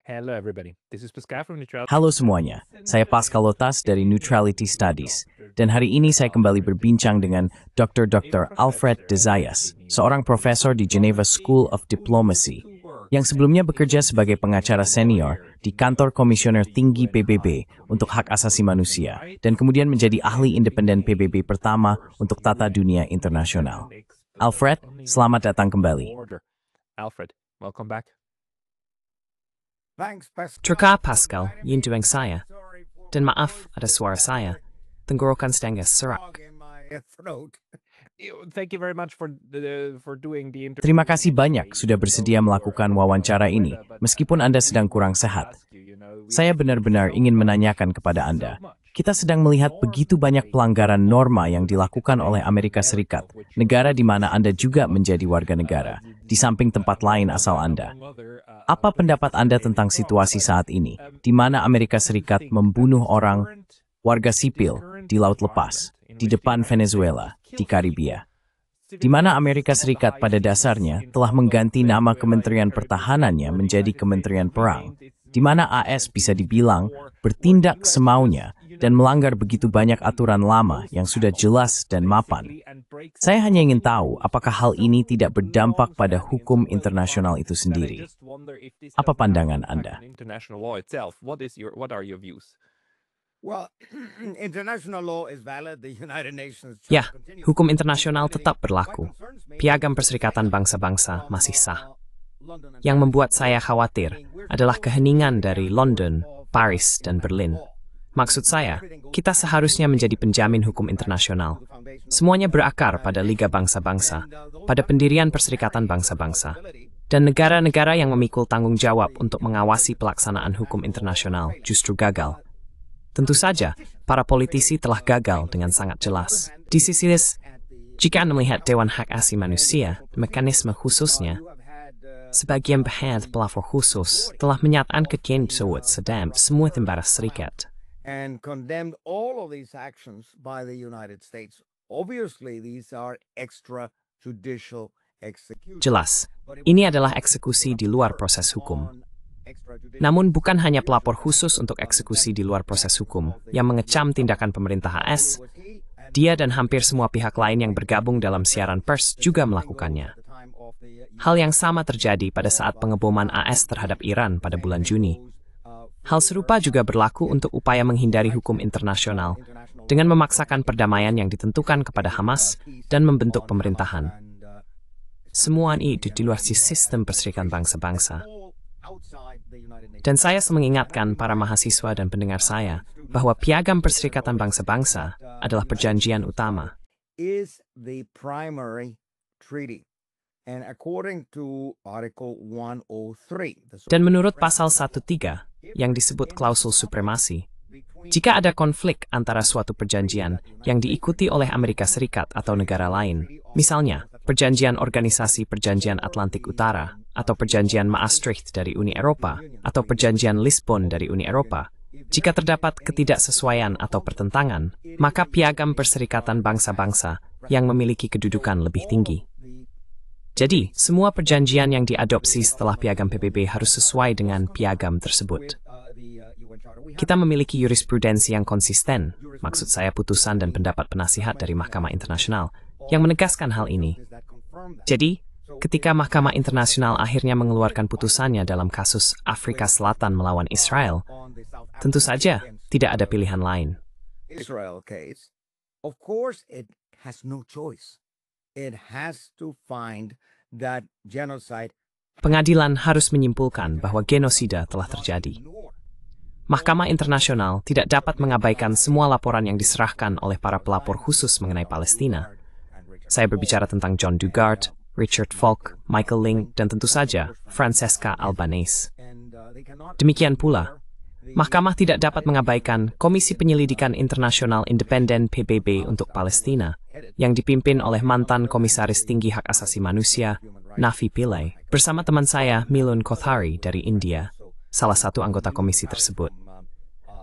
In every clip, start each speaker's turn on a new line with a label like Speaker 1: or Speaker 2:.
Speaker 1: Hello everybody, this is Pascal from Neutral.
Speaker 2: Halo semuanya, saya Pascal Lotas dari Neutrality Studies, dan hari ini saya kembali berbincang dengan Dr. Alfred de Zayas, seorang profesor di Geneva School of Diplomacy, yang sebelumnya bekerja sebagai pengacara senior di kantor komisioner tinggi PBB untuk hak asasi manusia, dan kemudian menjadi ahli independen PBB pertama untuk tata dunia internasional. Alfred, selamat datang kembali.
Speaker 1: Alfred, welcome back.
Speaker 3: Terima Pascal, yintueng saya. Dan maaf ada suara saya. Tenggorokan sedang serak.
Speaker 1: Thank you very much for doing the interview.
Speaker 2: Terima kasih banyak sudah bersedia melakukan wawancara ini, meskipun Anda sedang kurang sehat. Saya benar-benar ingin menanyakan kepada Anda. Kita sedang melihat begitu banyak pelanggaran norma yang dilakukan oleh Amerika Serikat, negara di mana Anda juga menjadi warga negara, di samping tempat lain asal Anda. Apa pendapat Anda tentang situasi saat ini, di mana Amerika Serikat membunuh orang, warga sipil, di Laut Lepas, di depan Venezuela, di Karibia? Di mana Amerika Serikat pada dasarnya telah mengganti nama Kementerian Pertahanannya menjadi Kementerian Perang, di mana AS bisa dibilang bertindak semaunya dan melanggar begitu banyak aturan lama yang sudah jelas dan mapan. Saya hanya ingin tahu apakah hal ini tidak berdampak pada hukum internasional itu sendiri. Apa pandangan Anda?
Speaker 3: Ya, hukum internasional tetap berlaku. Piagam Perserikatan Bangsa-Bangsa masih sah. Yang membuat saya khawatir adalah keheningan dari London, Paris, dan Berlin. Maksud saya, kita seharusnya menjadi penjamin hukum internasional. Semuanya berakar pada Liga Bangsa-Bangsa, pada pendirian Perserikatan Bangsa-Bangsa, dan negara-negara yang memikul tanggung jawab untuk mengawasi pelaksanaan hukum internasional justru gagal. Tentu saja, para politisi telah gagal dengan sangat jelas. Di sisi lain, jika Anda melihat Dewan Hak Asasi Manusia, mekanisme khususnya, sebagian besar pelapor khusus telah menyatakan kekian tersebut sedang semua tembara serikat.
Speaker 4: And condemned all of these actions by the United States. Obviously, these are extrajudicial executions.
Speaker 3: Jelas, ini adalah eksekusi di luar proses hukum. Namun bukan hanya pelapor khusus untuk eksekusi di luar proses hukum yang mengecam tindakan pemerintah AS, dia dan hampir semua pihak lain yang bergabung dalam siaran pers juga melakukannya. Hal yang sama terjadi pada saat pengeboman AS terhadap Iran pada bulan Juni. Hal serupa juga berlaku untuk upaya menghindari hukum internasional dengan memaksakan perdamaian yang ditentukan kepada Hamas dan membentuk pemerintahan. Semua itu di luar sistem Perserikatan Bangsa-Bangsa. Dan saya mengingatkan para mahasiswa dan pendengar saya bahwa Piagam Perserikatan Bangsa-Bangsa adalah perjanjian utama. Dan menurut pasal 1.3 yang disebut klausul supremasi, jika ada konflik antara suatu perjanjian yang diikuti oleh Amerika Serikat atau negara lain, misalnya Perjanjian Organisasi Perjanjian Atlantik Utara, atau Perjanjian Maastricht dari Uni Eropa, atau Perjanjian Lisbon dari Uni Eropa, jika terdapat ketidaksesuaian atau pertentangan, maka Piagam Perserikatan Bangsa-Bangsa yang memiliki kedudukan lebih tinggi. Jadi, semua perjanjian yang diadopsi setelah Piagam PBB harus sesuai dengan piagam tersebut. Kita memiliki jurisprudensi yang konsisten, maksud saya putusan dan pendapat penasihat dari Mahkamah Internasional, yang menegaskan hal ini. Jadi, ketika Mahkamah Internasional akhirnya mengeluarkan putusannya dalam kasus Afrika Selatan melawan Israel, tentu saja tidak ada pilihan lain.
Speaker 4: Israel case, of course it has no choice. It has to find that genocide.
Speaker 3: Pengadilan harus menyimpulkan bahwa genosida telah terjadi. Mahkamah Internasional tidak dapat mengabaikan semua laporan yang diserahkan oleh para pelapor khusus mengenai Palestina. Saya berbicara tentang John Dugard, Richard Falk, Michael Lynch, dan tentu saja Francesca Albanese. Demikian pula, Mahkamah tidak dapat mengabaikan Komisi Penyelidikan Internasional Independen PBB untuk Palestina, yang dipimpin oleh mantan Komisaris Tinggi Hak Asasi Manusia, Nafi Pillay, bersama teman saya Milun Kothari dari India, salah satu anggota komisi tersebut.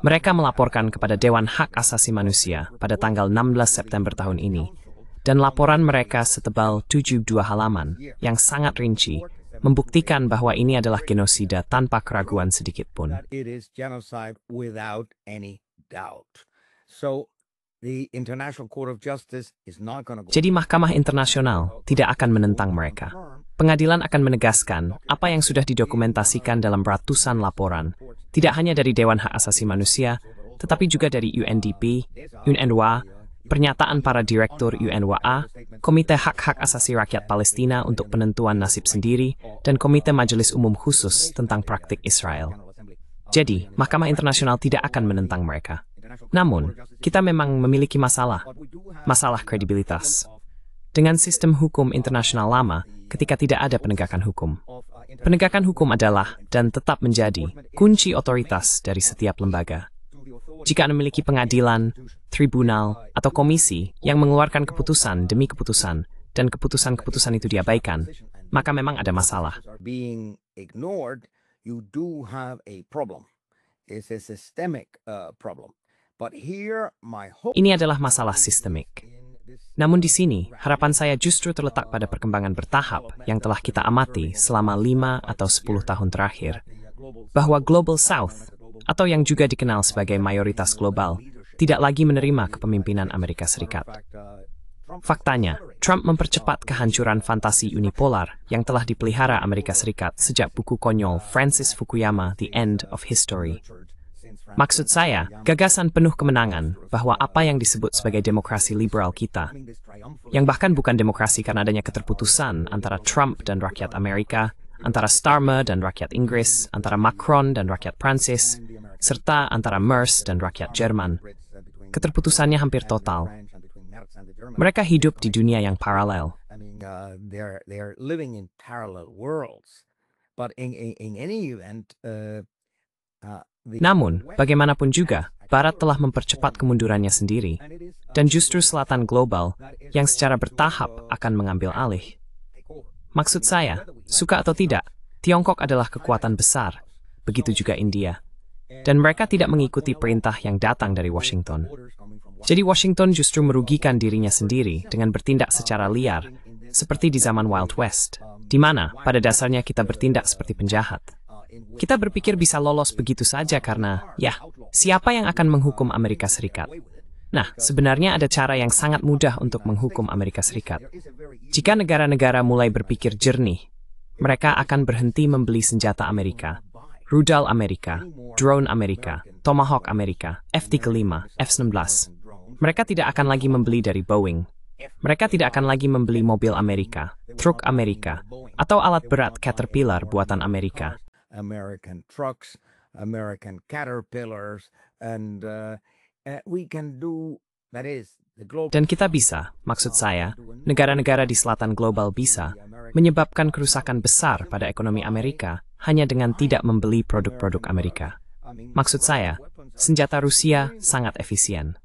Speaker 3: Mereka melaporkan kepada Dewan Hak Asasi Manusia pada tanggal 16 September tahun ini, dan laporan mereka setebal 72 halaman yang sangat rinci membuktikan bahwa ini adalah genosida tanpa keraguan sedikit pun.
Speaker 4: that it is genocide without any doubt. So the International Court of Justice is not going to go.
Speaker 3: Jadi Mahkamah Internasional tidak akan menentang mereka. Pengadilan akan menegaskan apa yang sudah didokumentasikan dalam ratusan laporan, tidak hanya dari Dewan Hak Asasi Manusia, tetapi juga dari UNDP, UNRWA, pernyataan para direktur UNRWA, Komite Hak-Hak Asasi Rakyat Palestina untuk penentuan nasib sendiri, dan Komite Majelis Umum Khusus tentang praktik Israel. Jadi, Mahkamah Internasional tidak akan menentang mereka. Namun, kita memang memiliki masalah kredibilitas. Dengan sistem hukum internasional lama, ketika tidak ada penegakan hukum. Penegakan hukum adalah, dan tetap menjadi, kunci otoritas dari setiap lembaga. Jika Anda memiliki pengadilan, tribunal, atau komisi yang mengeluarkan keputusan demi keputusan, dan keputusan-keputusan itu diabaikan, maka memang ada masalah.
Speaker 4: Being ignored, you do have a problem. It's a systemic problem. But here, my hope
Speaker 3: Ini adalah masalah sistemik. Namun di sini, harapan saya justru terletak pada perkembangan bertahap yang telah kita amati selama 5 atau 10 tahun terakhir, bahwa Global South, atau yang juga dikenal sebagai mayoritas global, tidak lagi menerima kepemimpinan Amerika Serikat. Faktanya, Trump mempercepat kehancuran fantasi unipolar yang telah dipelihara Amerika Serikat sejak buku konyol Francis Fukuyama, The End of History. Maksud saya, gagasan penuh kemenangan bahwa apa yang disebut sebagai demokrasi liberal kita, yang bahkan bukan demokrasi karena adanya keterputusan antara Trump dan rakyat Amerika, antara Starmer dan rakyat Inggris, antara Macron dan rakyat Prancis, serta antara Merz dan rakyat Jerman. Keterputusannya hampir total. Mereka hidup di dunia yang paralel.
Speaker 4: they're living in parallel worlds. But in any event,
Speaker 3: Namun, bagaimanapun juga, Barat telah mempercepat kemundurannya sendiri, dan justru Selatan global yang secara bertahap akan mengambil alih. Maksud saya, suka atau tidak, Tiongkok adalah kekuatan besar, begitu juga India. Dan mereka tidak mengikuti perintah yang datang dari Washington. Jadi Washington justru merugikan dirinya sendiri dengan bertindak secara liar, seperti di zaman Wild West, di mana pada dasarnya kita bertindak seperti penjahat. Kita berpikir bisa lolos begitu saja karena, ya, siapa yang akan menghukum Amerika Serikat? Nah, sebenarnya ada cara yang sangat mudah untuk menghukum Amerika Serikat. Jika negara-negara mulai berpikir jernih, mereka akan berhenti membeli senjata Amerika, rudal Amerika, drone Amerika, Tomahawk Amerika, F-35, F-16. Mereka tidak akan lagi membeli dari Boeing. Mereka tidak akan lagi membeli mobil Amerika, truk Amerika, atau alat berat Caterpillar buatan Amerika.
Speaker 4: American trucks, American Caterpillars, and we can do, that is, the global.
Speaker 3: Dan kita bisa, maksud saya, negara-negara di selatan global bisa menyebabkan kerusakan besar pada ekonomi Amerika hanya dengan tidak membeli produk-produk Amerika. Maksud saya, senjata Rusia sangat efisien.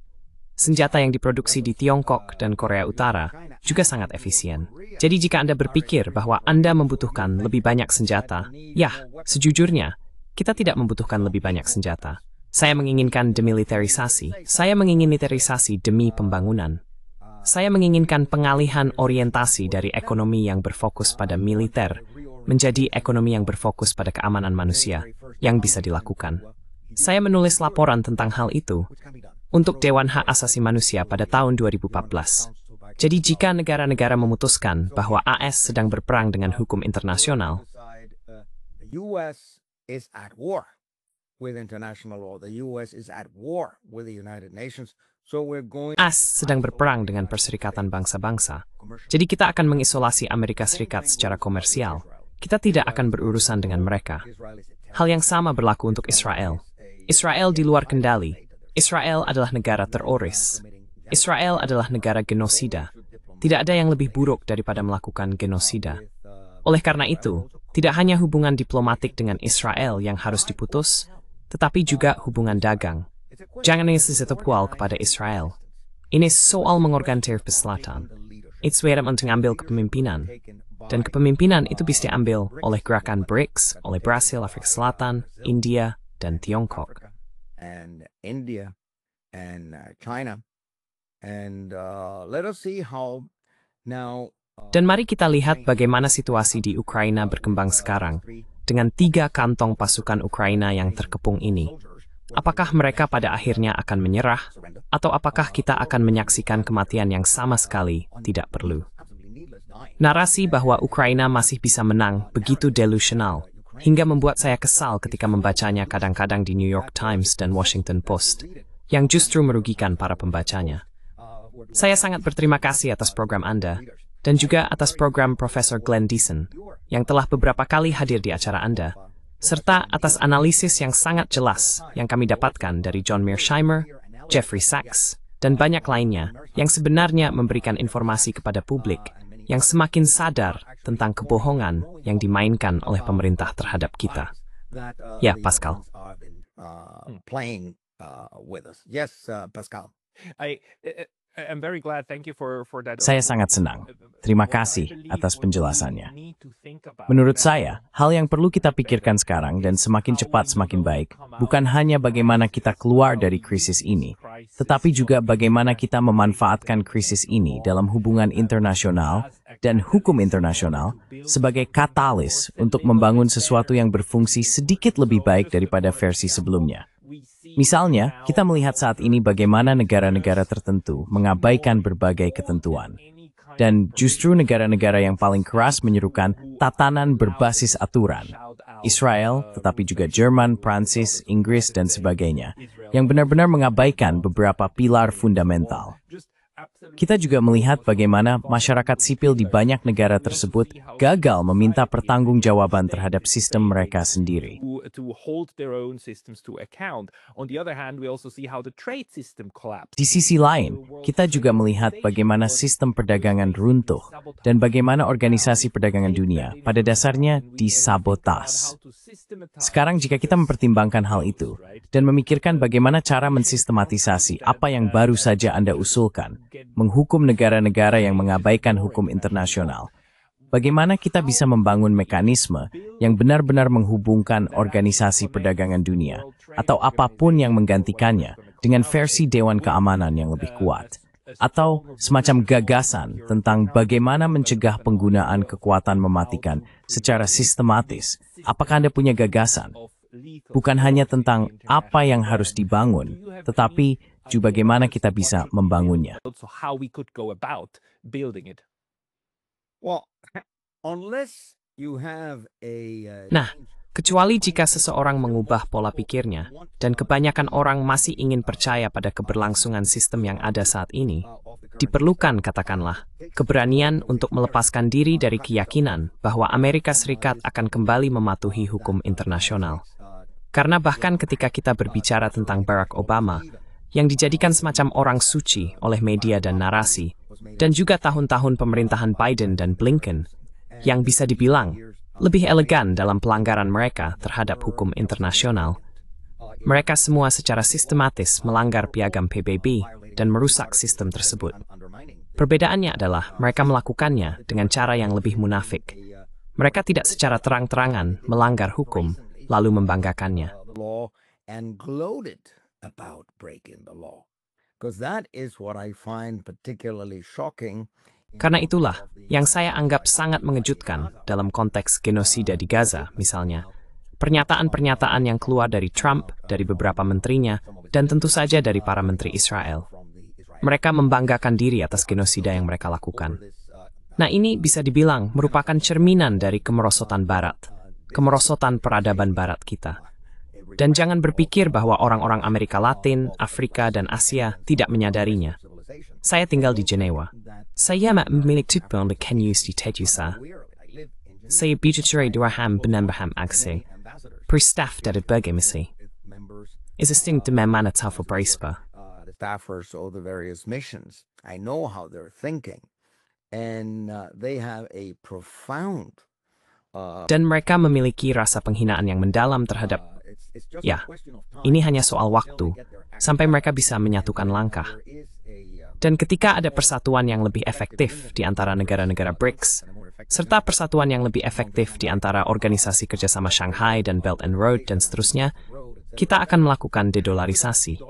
Speaker 3: Senjata yang diproduksi di Tiongkok dan Korea Utara juga sangat efisien. Jadi jika Anda berpikir bahwa Anda membutuhkan lebih banyak senjata, ya, sejujurnya, kita tidak membutuhkan lebih banyak senjata. Saya menginginkan demilitarisasi. Saya mengingin militerisasi demi pembangunan. Saya menginginkan pengalihan orientasi dari ekonomi yang berfokus pada militer menjadi ekonomi yang berfokus pada keamanan manusia yang bisa dilakukan. Saya menulis laporan tentang hal itu untuk Dewan Hak Asasi Manusia pada tahun 2014. Jadi jika negara-negara memutuskan bahwa AS sedang berperang dengan hukum internasional,
Speaker 4: The U.S. is at war with international law. The U.S. is at war with the United Nations. So we're going.
Speaker 3: AS sedang berperang dengan Perserikatan Bangsa-Bangsa. Jadi kita akan mengisolasi Amerika Serikat secara komersial. Kita tidak akan berurusan dengan mereka. Hal yang sama berlaku untuk Israel. Israel di luar kendali. Israel adalah negara teroris. Israel adalah negara genosida. Tidak ada yang lebih buruk daripada melakukan genosida. Oleh karena itu, tidak hanya hubungan diplomatik dengan Israel yang harus diputus, tetapi juga hubungan dagang. Jangan pual kepada Israel. Ini soal mengorganisir Selatan. Israel untuk mengambil kepemimpinan. Dan kepemimpinan itu bisa diambil oleh gerakan BRICS, oleh Brasil, Afrika Selatan, India, dan Tiongkok.
Speaker 4: And India and China. And let us see how now
Speaker 3: Dan mari kita lihat bagaimana situasi di Ukraina berkembang sekarang, dengan 3 kantong pasukan Ukraina yang terkepung ini. Apakah mereka pada akhirnya akan menyerah, atau apakah kita akan menyaksikan kematian yang sama sekali tidak perlu? Narasi bahwa Ukraina masih bisa menang begitu delusional, hingga membuat saya kesal ketika membacanya kadang-kadang di New York Times dan Washington Post, yang justru merugikan para pembacanya. Saya sangat berterima kasih atas program Anda, dan juga atas program Profesor Glenn Deason, yang telah beberapa kali hadir di acara Anda, serta atas analisis yang sangat jelas yang kami dapatkan dari John Mearsheimer, Jeffrey Sachs, dan banyak lainnya yang sebenarnya memberikan informasi kepada publik yang semakin sadar tentang kebohongan yang dimainkan oleh pemerintah terhadap kita. Ya, Pascal.
Speaker 4: Pascal.
Speaker 1: I'm very glad. Thank you for that.
Speaker 2: Saya sangat senang. Terima kasih atas penjelasannya. Menurut saya, hal yang perlu kita pikirkan sekarang dan semakin cepat semakin baik, bukan hanya bagaimana kita keluar dari krisis ini, tetapi juga bagaimana kita memanfaatkan krisis ini dalam hubungan internasional dan hukum internasional sebagai katalis untuk membangun sesuatu yang berfungsi sedikit lebih baik daripada versi sebelumnya. Misalnya, kita melihat saat ini bagaimana negara-negara tertentu mengabaikan berbagai ketentuan. Dan justru negara-negara yang paling keras menyerukan tatanan berbasis aturan. Israel, tetapi juga Jerman, Prancis, Inggris, dan sebagainya, yang benar-benar mengabaikan beberapa pilar fundamental. Kita juga melihat bagaimana masyarakat sipil di banyak negara tersebut gagal meminta pertanggungjawaban terhadap sistem mereka sendiri. Di sisi lain, kita juga melihat bagaimana sistem perdagangan runtuh dan bagaimana organisasi perdagangan dunia pada dasarnya disabotas. Sekarang jika kita mempertimbangkan hal itu dan memikirkan bagaimana cara mensistematisasi apa yang baru saja Anda usulkan, menghukum negara-negara yang mengabaikan hukum internasional, bagaimana kita bisa membangun mekanisme yang benar-benar menghubungkan organisasi perdagangan dunia atau apapun yang menggantikannya dengan versi Dewan Keamanan yang lebih kuat, atau semacam gagasan tentang bagaimana mencegah penggunaan kekuatan mematikan secara sistematis. Apakah Anda punya gagasan? Bukan hanya tentang apa yang harus dibangun, tetapi juga bagaimana kita bisa membangunnya.
Speaker 3: Nah, kecuali jika seseorang mengubah pola pikirnya, dan kebanyakan orang masih ingin percaya pada keberlangsungan sistem yang ada saat ini, diperlukan, katakanlah, keberanian untuk melepaskan diri dari keyakinan bahwa Amerika Serikat akan kembali mematuhi hukum internasional. Karena bahkan ketika kita berbicara tentang Barack Obama, yang dijadikan semacam orang suci oleh media dan narasi, dan juga tahun-tahun pemerintahan Biden dan Blinken, yang bisa dibilang lebih elegan dalam pelanggaran mereka terhadap hukum internasional, mereka semua secara sistematis melanggar piagam PBB dan merusak sistem tersebut. Perbedaannya adalah mereka melakukannya dengan cara yang lebih munafik. Mereka tidak secara terang-terangan melanggar hukum, lalu membanggakannya. Karena itulah yang saya anggap sangat mengejutkan dalam konteks genosida di Gaza, misalnya. Pernyataan-pernyataan yang keluar dari Trump, dari beberapa menterinya, dan tentu saja dari para menteri Israel. Mereka membanggakan diri atas genosida yang mereka lakukan. Nah, ini bisa dibilang merupakan cerminan dari kemerosotan Barat, kemerosotan peradaban Barat kita. Dan jangan berpikir bahwa orang-orang Amerika Latin, Afrika, dan Asia tidak menyadarinya. Saya tinggal di Jenewa. Saya memiliki tutupun di Kenyus di Tejusa. Saya bicara durham benambaham agse. Pristaf dari bergemisi. Existing de memana tafel brispa.
Speaker 4: Staffers of the various missions. I know how they're thinking. And they have a profound
Speaker 3: dan mereka memiliki rasa penghinaan yang mendalam terhadap, ya, ini hanya soal waktu, sampai mereka bisa menyatukan langkah. Dan ketika ada persatuan yang lebih efektif di antara negara-negara BRICS, serta persatuan yang lebih efektif di antara organisasi kerjasama Shanghai dan Belt and Road dan seterusnya, kita akan melakukan dedolarisasi.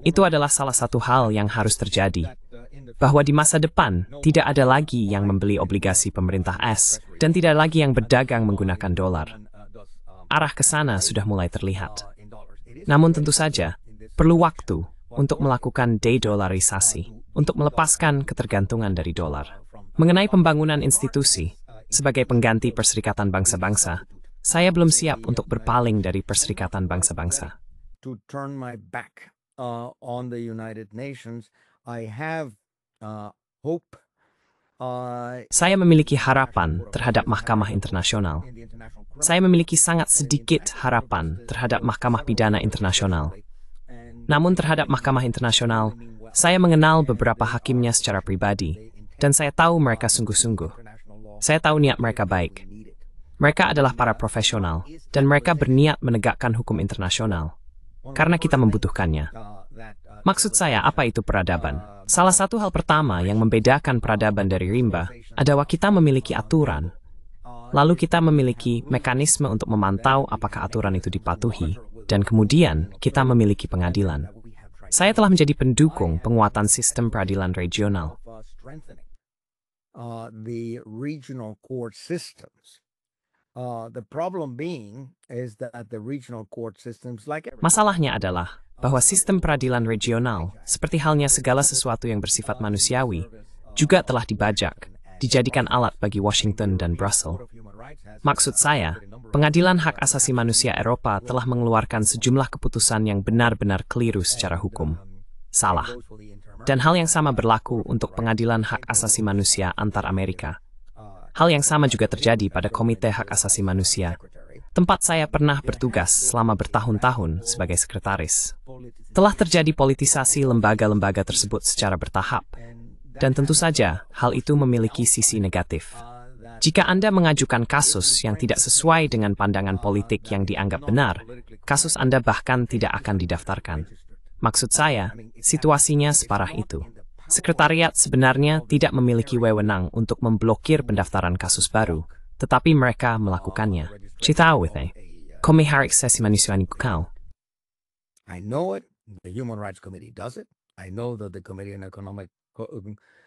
Speaker 3: Itu adalah salah satu hal yang harus terjadi. bahwa di masa depan tidak ada lagi yang membeli obligasi pemerintah AS dan tidak lagi yang berdagang menggunakan dolar. Arah ke sana sudah mulai terlihat. Namun tentu saja, perlu waktu untuk melakukan de-dolarisasi, untuk melepaskan ketergantungan dari dolar. Mengenai pembangunan institusi, sebagai pengganti Perserikatan Bangsa-Bangsa, saya belum siap untuk berpaling dari Perserikatan Bangsa-Bangsa.
Speaker 4: To turn my back on the United Nations, I have hope.
Speaker 3: Saya memiliki harapan terhadap Mahkamah Internasional. Saya memiliki sangat sedikit harapan terhadap Mahkamah Pidana Internasional. Namun terhadap Mahkamah Internasional, saya mengenal beberapa hakimnya secara pribadi, dan saya tahu mereka sungguh-sungguh. Saya tahu niat mereka baik. Mereka adalah para profesional, dan mereka berniat menegakkan hukum internasional, karena kita membutuhkannya. Maksud saya, apa itu peradaban? Salah satu hal pertama yang membedakan peradaban dari rimba adalah kita memiliki aturan. Lalu kita memiliki mekanisme untuk memantau apakah aturan itu dipatuhi, dan kemudian kita memiliki pengadilan. Saya telah menjadi pendukung penguatan sistem peradilan regional.
Speaker 4: The regional court systems. The problem being is that the regional court systems, like
Speaker 3: Masalahnya adalah bahwa sistem peradilan regional, seperti halnya segala sesuatu yang bersifat manusiawi, juga telah dibajak, dijadikan alat bagi Washington dan Brussels. Maksud saya, Pengadilan Hak Asasi Manusia Eropa telah mengeluarkan sejumlah keputusan yang benar-benar keliru secara hukum. Salah. Dan hal yang sama berlaku untuk Pengadilan Hak Asasi Manusia antar Amerika. Hal yang sama juga terjadi pada Komite Hak Asasi Manusia, tempat saya pernah bertugas selama bertahun-tahun sebagai sekretaris. Telah terjadi politisasi lembaga-lembaga tersebut secara bertahap, dan tentu saja hal itu memiliki sisi negatif. Jika Anda mengajukan kasus yang tidak sesuai dengan pandangan politik yang dianggap benar, kasus Anda bahkan tidak akan didaftarkan. Maksud saya, situasinya separah itu. Sekretariat sebenarnya tidak memiliki wewenang untuk memblokir pendaftaran kasus baru, tetapi mereka melakukannya. Citaw kami harik sesi manusia kau.
Speaker 4: I know it. The Human Rights Committee does it. I know that the Committee on Economic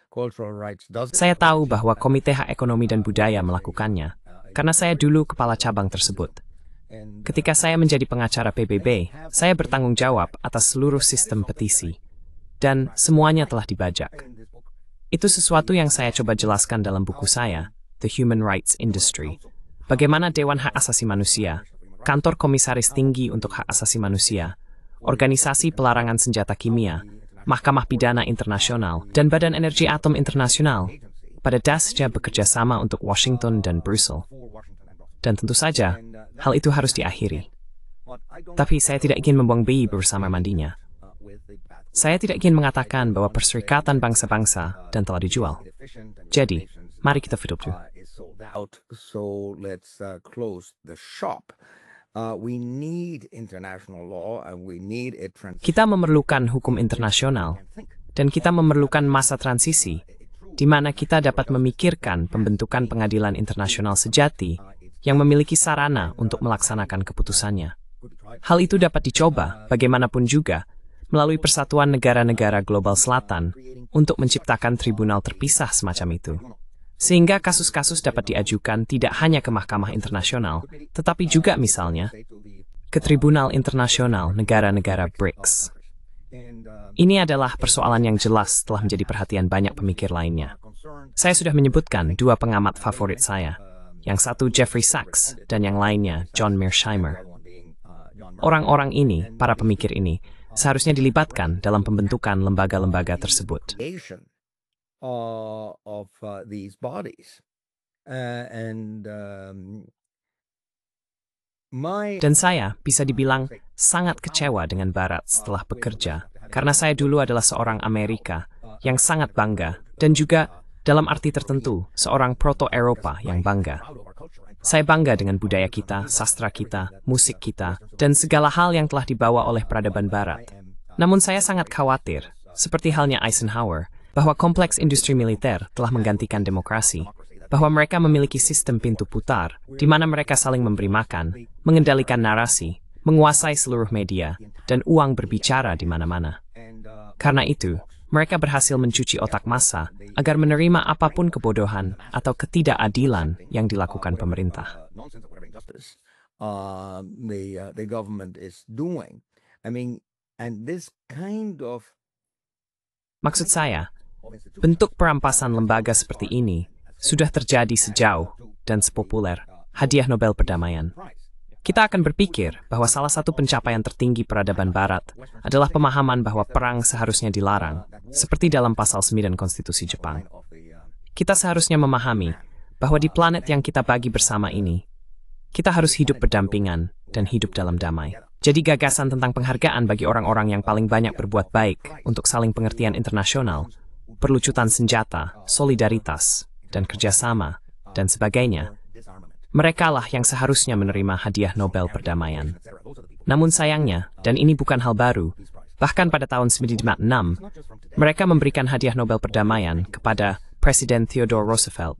Speaker 4: Cultural Rights does it.
Speaker 3: Saya tahu bahwa Komite Hak Ekonomi dan Budaya melakukannya, karena saya dulu kepala cabang tersebut. Ketika saya menjadi pengacara PBB, saya bertanggung jawab atas seluruh sistem petisi, dan semuanya telah dibajak. Itu sesuatu yang saya coba jelaskan dalam buku saya, The Human Rights Industry. Bagaimana Dewan Hak Asasi Manusia, Kantor Komisaris Tinggi untuk Hak Asasi Manusia, Organisasi Pelarangan Senjata Kimia, Mahkamah Pidana Internasional, dan Badan Energi Atom Internasional pada dasarnya bekerja sama untuk Washington dan Brussels. Dan tentu saja, hal itu harus diakhiri. Tapi saya tidak ingin membuang bayi bersama mandinya. Saya tidak ingin mengatakan bahwa Perserikatan Bangsa-Bangsa dan telah dijual. Jadi, mari kita tutup dulu.
Speaker 4: So let's close the shop. We need international law and we need a
Speaker 3: Kita memerlukan hukum internasional dan kita memerlukan masa transisi di mana kita dapat memikirkan pembentukan pengadilan internasional sejati yang memiliki sarana untuk melaksanakan keputusannya. Hal itu dapat dicoba bagaimanapun juga melalui Persatuan Negara-Negara Global Selatan untuk menciptakan tribunal terpisah semacam itu. Sehingga kasus-kasus dapat diajukan tidak hanya ke Mahkamah Internasional, tetapi juga misalnya ke Tribunal Internasional negara-negara BRICS. Ini adalah persoalan yang jelas telah menjadi perhatian banyak pemikir lainnya. Saya sudah menyebutkan dua pengamat favorit saya, yang satu Jeffrey Sachs dan yang lainnya John Mearsheimer. Orang-orang ini, para pemikir ini, seharusnya dilibatkan dalam pembentukan lembaga-lembaga tersebut.
Speaker 4: Of these bodies
Speaker 3: Dan saya bisa dibilang sangat kecewa dengan Barat setelah bekerja, karena saya dulu adalah seorang Amerika yang sangat bangga, dan juga dalam arti tertentu seorang proto-Eropa yang bangga. Saya bangga dengan budaya kita, sastra kita, musik kita, dan segala hal yang telah dibawa oleh peradaban Barat. Namun saya sangat khawatir, seperti halnya Eisenhower, bahwa kompleks industri militer telah menggantikan demokrasi, bahwa mereka memiliki sistem pintu putar, di mana mereka saling memberi makan, mengendalikan narasi, menguasai seluruh media, dan uang berbicara di mana-mana. Karena itu, mereka berhasil mencuci otak massa agar menerima apapun kebodohan atau ketidakadilan yang dilakukan pemerintah.
Speaker 4: The government is doing. I mean, and this kind of
Speaker 3: Maksud saya, bentuk perampasan lembaga seperti ini sudah terjadi sejauh dan sepopuler Hadiah Nobel Perdamaian. Kita akan berpikir bahwa salah satu pencapaian tertinggi peradaban Barat adalah pemahaman bahwa perang seharusnya dilarang, seperti dalam pasal 9 Konstitusi Jepang. Kita seharusnya memahami bahwa di planet yang kita bagi bersama ini, kita harus hidup berdampingan dan hidup dalam damai. Jadi gagasan tentang penghargaan bagi orang-orang yang paling banyak berbuat baik untuk saling pengertian internasional, perlucutan senjata, solidaritas, dan kerjasama, dan sebagainya, merekalah yang seharusnya menerima Hadiah Nobel Perdamaian. Namun sayangnya, dan ini bukan hal baru, bahkan pada tahun 1996, mereka memberikan Hadiah Nobel Perdamaian kepada Presiden Theodore Roosevelt.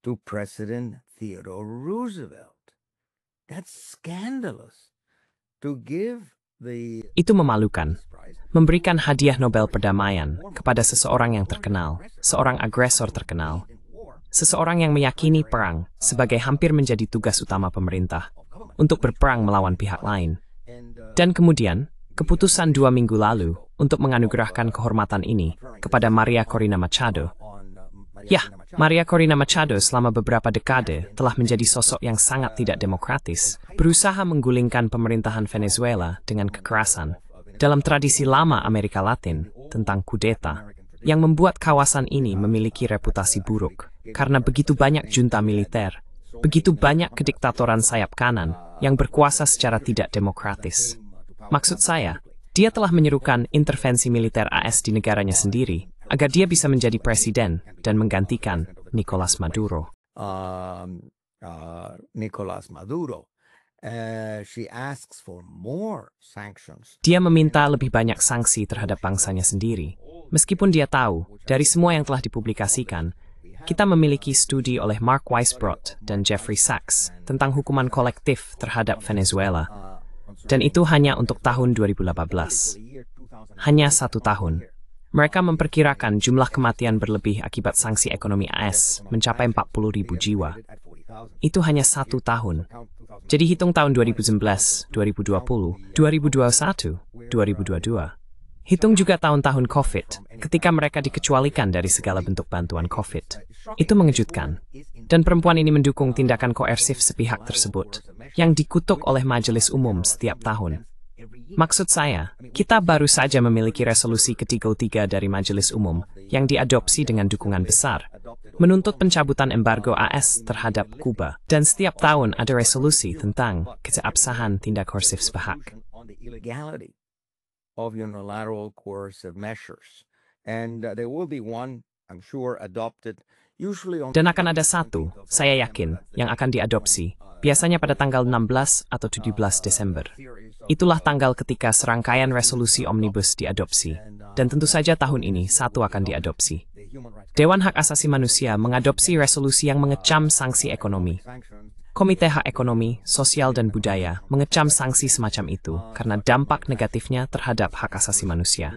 Speaker 4: to President Theodore Roosevelt. That's scandalous. To give the
Speaker 3: Itu memalukan. Memberikan Hadiah Nobel Perdamaian kepada seseorang yang terkenal, seorang agresor terkenal, seseorang yang meyakini perang sebagai hampir menjadi tugas utama pemerintah untuk berperang melawan pihak lain. Dan kemudian, keputusan 2 minggu lalu untuk menganugerahkan kehormatan ini kepada Maria Corina Machado. Ya, Maria Corina Machado selama beberapa dekade telah menjadi sosok yang sangat tidak demokratis, berusaha menggulingkan pemerintahan Venezuela dengan kekerasan, dalam tradisi lama Amerika Latin tentang kudeta, yang membuat kawasan ini memiliki reputasi buruk, karena begitu banyak junta militer, begitu banyak kediktatoran sayap kanan yang berkuasa secara tidak demokratis. Maksud saya, dia telah menyerukan intervensi militer AS di negaranya sendiri, agar dia bisa menjadi presiden dan menggantikan Nicolas Maduro.
Speaker 4: Nicolas Maduro. She asks for more sanctions.
Speaker 3: Dia meminta lebih banyak sanksi terhadap bangsanya sendiri. Meskipun dia tahu, dari semua yang telah dipublikasikan, kita memiliki studi oleh Mark Weisbrot dan Jeffrey Sachs tentang hukuman kolektif terhadap Venezuela. Dan itu hanya untuk tahun 2018. Hanya 1 tahun. Mereka memperkirakan jumlah kematian berlebih akibat sanksi ekonomi AS mencapai 40.000 jiwa. Itu hanya 1 tahun. Jadi hitung tahun 2019, 2020, 2021, 2022. Hitung juga tahun-tahun COVID, ketika mereka dikecualikan dari segala bentuk bantuan COVID. Itu mengejutkan. Dan perempuan ini mendukung tindakan koersif sepihak tersebut, yang dikutuk oleh Majelis Umum setiap tahun. Maksud saya, kita baru saja memiliki resolusi ke-33 dari Majelis Umum yang diadopsi dengan dukungan besar, menuntut pencabutan embargo AS terhadap Kuba, dan setiap tahun ada resolusi tentang keabsahan tindak koersif sepihak.
Speaker 4: Of unilateral coercive measures. And there will be one, I'm sure, adopted usually on
Speaker 3: Dan akan ada satu, saya yakin, yang akan diadopsi, biasanya pada tanggal 16 atau 17 Desember. Itulah tanggal ketika serangkaian resolusi omnibus diadopsi, dan tentu saja tahun ini satu akan diadopsi. Dewan Hak Asasi Manusia mengadopsi resolusi yang mengecam sanksi ekonomi. Komite Hak Ekonomi, Sosial dan Budaya mengecam sanksi semacam itu karena dampak negatifnya terhadap hak asasi manusia.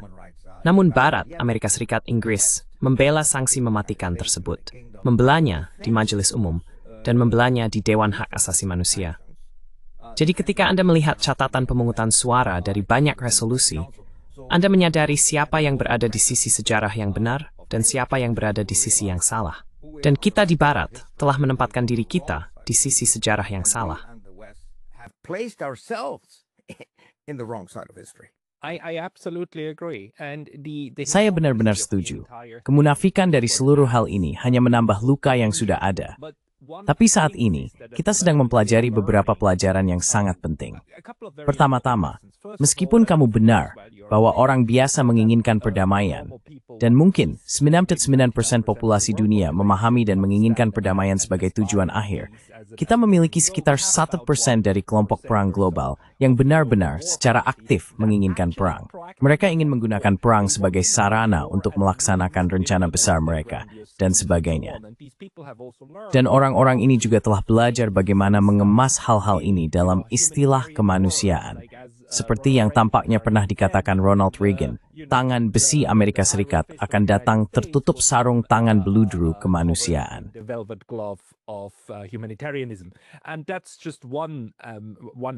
Speaker 3: Namun Barat, Amerika Serikat, Inggris, membela sanksi mematikan tersebut, membelanya di Majelis Umum, dan membelanya di Dewan Hak Asasi Manusia. Jadi ketika Anda melihat catatan pemungutan suara dari banyak resolusi, Anda menyadari siapa yang berada di sisi sejarah yang benar dan siapa yang berada di sisi yang salah. Dan kita di Barat telah menempatkan diri kita di sisi sejarah yang salah.
Speaker 1: I absolutely agree. And
Speaker 2: Saya benar-benar setuju. Kemunafikan dari seluruh hal ini hanya menambah luka yang sudah ada. Tapi saat ini, kita sedang mempelajari beberapa pelajaran yang sangat penting. Pertama-tama, meskipun kamu benar bahwa orang biasa menginginkan perdamaian, dan mungkin 99% populasi dunia memahami dan menginginkan perdamaian sebagai tujuan akhir, kita memiliki sekitar 1% dari kelompok perang global yang benar-benar secara aktif menginginkan perang. Mereka ingin menggunakan perang sebagai sarana untuk melaksanakan rencana besar mereka, dan sebagainya. Dan orang-orang ini juga telah belajar bagaimana mengemas hal-hal ini dalam istilah kemanusiaan. seperti yang tampaknya pernah dikatakan Ronald Reagan, tangan besi Amerika Serikat akan datang tertutup sarung tangan beludru kemanusiaan.
Speaker 1: The velvet glove of humanitarianism, and that's just one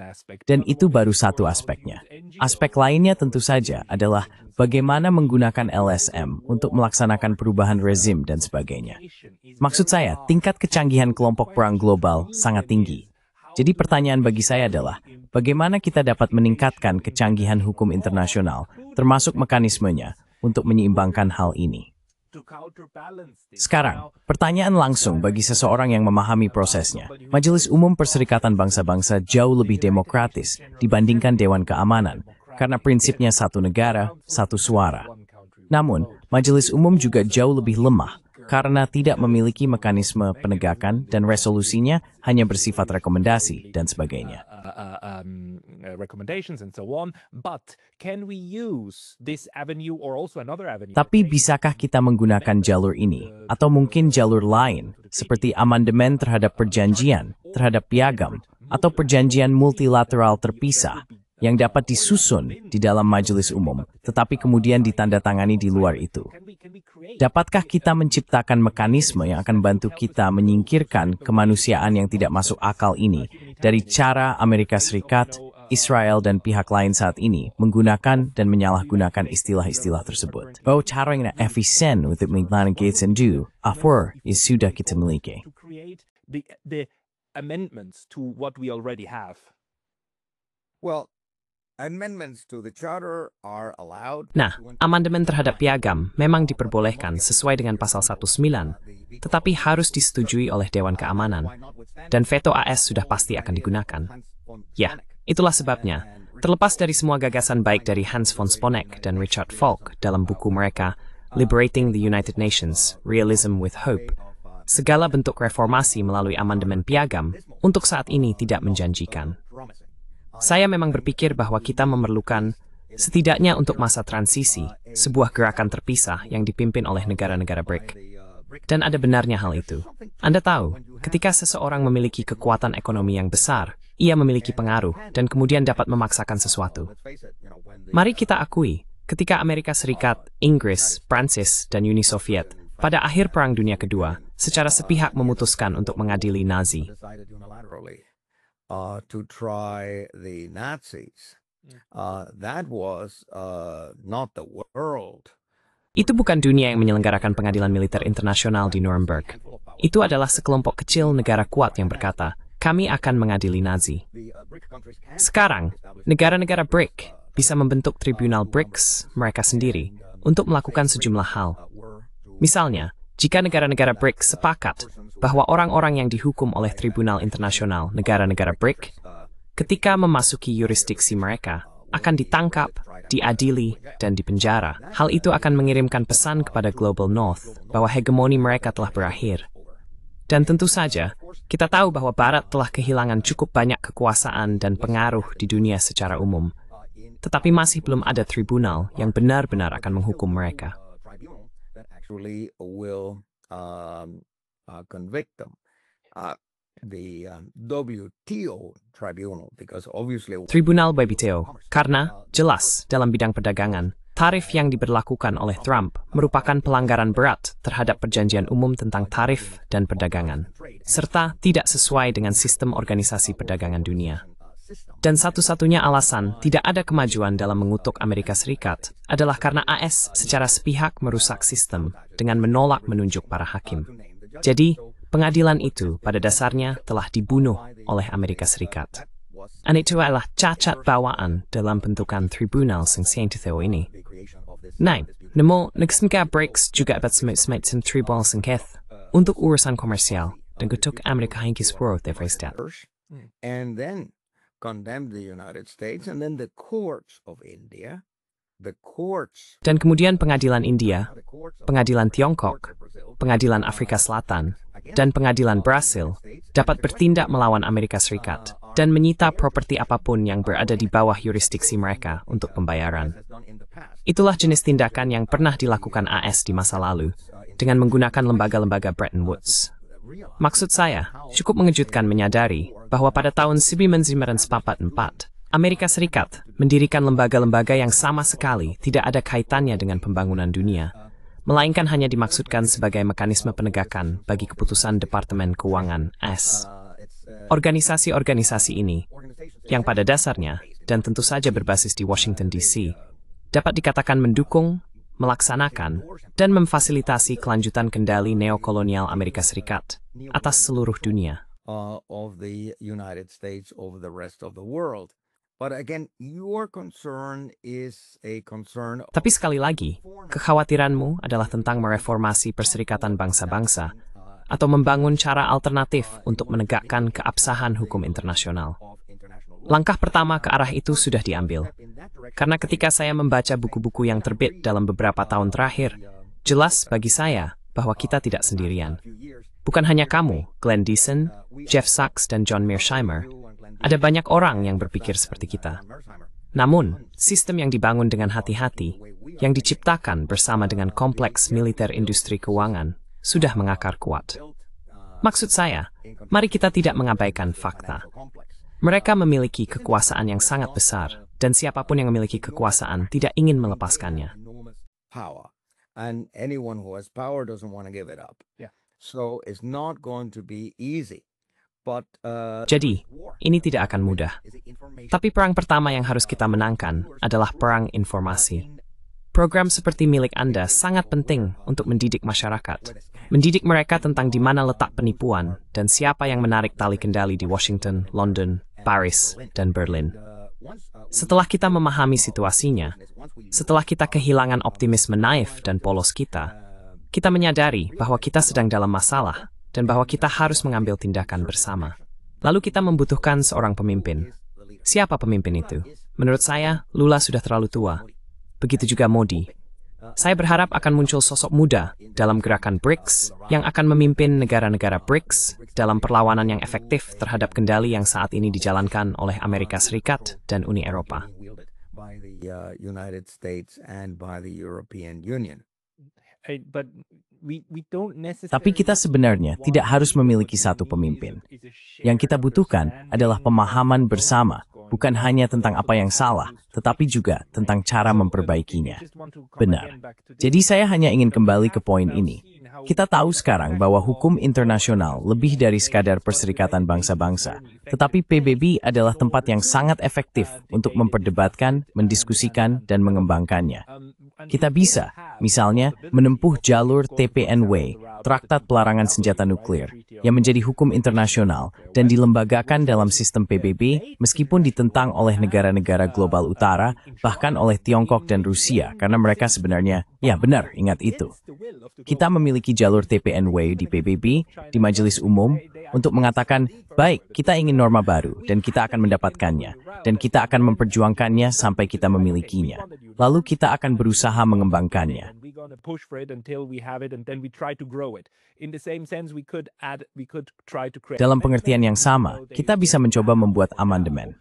Speaker 1: aspect.
Speaker 2: Dan itu baru satu aspeknya. Aspek lainnya tentu saja adalah bagaimana menggunakan LSM untuk melaksanakan perubahan rezim dan sebagainya. Maksud saya, tingkat kecanggihan kelompok perang global sangat tinggi. Jadi pertanyaan bagi saya adalah, bagaimana kita dapat meningkatkan kecanggihan hukum internasional, termasuk mekanismenya, untuk menyeimbangkan hal ini? Sekarang, pertanyaan langsung bagi seseorang yang memahami prosesnya. Majelis Umum Perserikatan Bangsa-Bangsa jauh lebih demokratis dibandingkan Dewan Keamanan, karena prinsipnya satu negara, satu suara. Namun, Majelis Umum juga jauh lebih lemah, karena tidak memiliki mekanisme penegakan dan resolusinya hanya bersifat rekomendasi dan sebagainya.
Speaker 1: Recommendations and so on, but can we use this avenue or also another avenue?
Speaker 2: Tapi bisakah kita menggunakan jalur ini, atau mungkin jalur lain, seperti amandemen terhadap perjanjian, terhadap piagam, atau perjanjian multilateral terpisah, yang dapat disusun di dalam majelis umum, tetapi kemudian ditandatangani di luar itu? Dapatkah kita menciptakan mekanisme yang akan bantu kita menyingkirkan kemanusiaan yang tidak masuk akal ini dari cara Amerika Serikat, Israel, dan pihak lain saat ini menggunakan dan menyalahgunakan istilah-istilah tersebut? Oh, cara yang efisien untuk menghilangkan Gates and Do, sudah kita miliki.
Speaker 1: To create the amendments to what we already have.
Speaker 4: Well, amendments to the charter are allowed.
Speaker 3: Nah, amandemen terhadap piagam memang diperbolehkan sesuai dengan pasal 19, tetapi harus disetujui oleh Dewan Keamanan, dan veto AS sudah pasti akan digunakan. Ya, itulah sebabnya, terlepas dari semua gagasan baik dari Hans von Sponeck dan Richard Falk dalam buku mereka, Liberating the United Nations, Realism with Hope, segala bentuk reformasi melalui amandemen piagam untuk saat ini tidak menjanjikan. Saya memang berpikir bahwa kita memerlukan, setidaknya untuk masa transisi, sebuah gerakan terpisah yang dipimpin oleh negara-negara BRIC. Dan ada benarnya hal itu. Anda tahu, ketika seseorang memiliki kekuatan ekonomi yang besar, ia memiliki pengaruh dan kemudian dapat memaksakan sesuatu. Mari kita akui, ketika Amerika Serikat, Inggris, Prancis, dan Uni Soviet pada akhir Perang Dunia Kedua secara sepihak memutuskan untuk mengadili Nazi.
Speaker 4: To try the Nazis. That was not the world.
Speaker 3: Itu bukan dunia yang menyelenggarakan pengadilan militer internasional di Nuremberg. Itu adalah sekelompok kecil negara kuat yang berkata, kami akan mengadili Nazi. Sekarang, negara-negara BRIC bisa membentuk tribunal BRICS mereka sendiri untuk melakukan sejumlah hal. Misalnya, jika negara-negara BRIC sepakat bahwa orang-orang yang dihukum oleh Tribunal Internasional negara-negara BRIC, ketika memasuki yurisdiksi mereka, akan ditangkap, diadili, dan dipenjara. Hal itu akan mengirimkan pesan kepada Global North bahwa hegemoni mereka telah berakhir. Dan tentu saja, kita tahu bahwa Barat telah kehilangan cukup banyak kekuasaan dan pengaruh di dunia secara umum. Tetapi masih belum ada tribunal yang benar-benar akan menghukum mereka.
Speaker 4: Convict them. The WTO tribunal, because obviously
Speaker 3: Tribunal WTO, karena jelas dalam bidang perdagangan, tarif yang diberlakukan oleh Trump merupakan pelanggaran berat terhadap perjanjian umum tentang tarif dan perdagangan, serta tidak sesuai dengan sistem organisasi perdagangan dunia. Dan satu-satunya alasan tidak ada kemajuan dalam mengutuk Amerika Serikat adalah karena AS secara sepihak merusak sistem dengan menolak menunjuk para hakim. Jadi, pengadilan itu pada dasarnya telah dibunuh oleh Amerika Serikat. Dan itu adalah cacat bawaan dalam bentukan tribunal yang teo ini. Nah, namun negara BRICS juga dapat semacam tribunal sengketa untuk urusan komersial dan kutuk Amerika hingga seluruh Veristat.
Speaker 4: And then condemn the United States and then the courts of India, the courts.
Speaker 3: Dan kemudian pengadilan India, pengadilan Tiongkok, pengadilan Afrika Selatan, dan pengadilan Brasil dapat bertindak melawan Amerika Serikat dan menyita properti apapun yang berada di bawah yurisdiksi mereka untuk pembayaran. Itulah jenis tindakan yang pernah dilakukan AS di masa lalu dengan menggunakan lembaga-lembaga Bretton Woods. Maksud saya, cukup mengejutkan menyadari bahwa pada tahun 1944, Amerika Serikat mendirikan lembaga-lembaga yang sama sekali tidak ada kaitannya dengan pembangunan dunia, melainkan hanya dimaksudkan sebagai mekanisme penegakan bagi keputusan Departemen Keuangan AS. Organisasi-organisasi ini, yang pada dasarnya dan tentu saja berbasis di Washington DC, dapat dikatakan mendukung, melaksanakan, dan memfasilitasi kelanjutan kendali neokolonial Amerika Serikat atas seluruh dunia.
Speaker 4: Of the United States over the rest of the world. But again, your concern is a concern.
Speaker 3: Tapi sekali lagi, kekhawatiranmu adalah tentang mereformasi Perserikatan Bangsa-Bangsa atau membangun cara alternatif untuk menegakkan keabsahan hukum internasional. Langkah pertama ke arah itu sudah diambil. Karena ketika saya membaca buku-buku yang terbit dalam beberapa tahun terakhir, jelas bagi saya bahwa kita tidak sendirian. Bukan hanya kamu, Glenn Deason, Jeff Sachs, dan John Mearsheimer. Ada banyak orang yang berpikir seperti kita. Namun, sistem yang dibangun dengan hati-hati, yang diciptakan bersama dengan kompleks militer industri keuangan, sudah mengakar kuat. Maksud saya, mari kita tidak mengabaikan fakta. Mereka memiliki kekuasaan yang sangat besar, dan siapapun yang memiliki kekuasaan tidak ingin melepaskannya.
Speaker 4: And anyone who has power doesn't want to give it up. So it's not going to be easy.
Speaker 3: Jadi, ini tidak akan mudah. Tapi perang pertama yang harus kita menangkan adalah perang informasi. Program seperti milik Anda sangat penting untuk mendidik masyarakat. Mendidik mereka tentang di mana letak penipuan dan siapa yang menarik tali kendali di Washington, London, Paris, dan Berlin. Setelah kita memahami situasinya, setelah kita kehilangan optimisme naif dan polos kita menyadari bahwa kita sedang dalam masalah dan bahwa kita harus mengambil tindakan bersama. Lalu kita membutuhkan seorang pemimpin. Siapa pemimpin itu? Menurut saya, Lula sudah terlalu tua. Begitu juga Modi. Saya berharap akan muncul sosok muda dalam gerakan BRICS yang akan memimpin negara-negara BRICS dalam perlawanan yang efektif terhadap kendali yang saat ini dijalankan oleh Amerika Serikat dan Uni Eropa.
Speaker 2: Tapi kita sebenarnya tidak harus memiliki satu pemimpin. Yang kita butuhkan adalah pemahaman bersama, bukan hanya tentang apa yang salah, tetapi juga tentang cara memperbaikinya. Benar. Jadi saya hanya ingin kembali ke poin ini. Kita tahu sekarang bahwa hukum internasional lebih dari sekadar Perserikatan Bangsa-Bangsa, tetapi PBB adalah tempat yang sangat efektif untuk memperdebatkan, mendiskusikan, dan mengembangkannya. Kita bisa, misalnya, menempuh jalur TPNW, Traktat Pelarangan Senjata Nuklir, yang menjadi hukum internasional dan dilembagakan dalam sistem PBB meskipun ditentang oleh negara-negara global utara, bahkan oleh Tiongkok dan Rusia, karena mereka sebenarnya, ya benar, ingat itu. Kita memiliki jalur TPNW di PBB, di Majelis Umum, untuk mengatakan, baik, kita ingin norma baru, dan kita akan mendapatkannya, dan kita akan memperjuangkannya sampai kita memilikinya. Lalu kita akan berusaha mengembangkannya. Dalam pengertian yang sama, kita bisa mencoba membuat amandemen.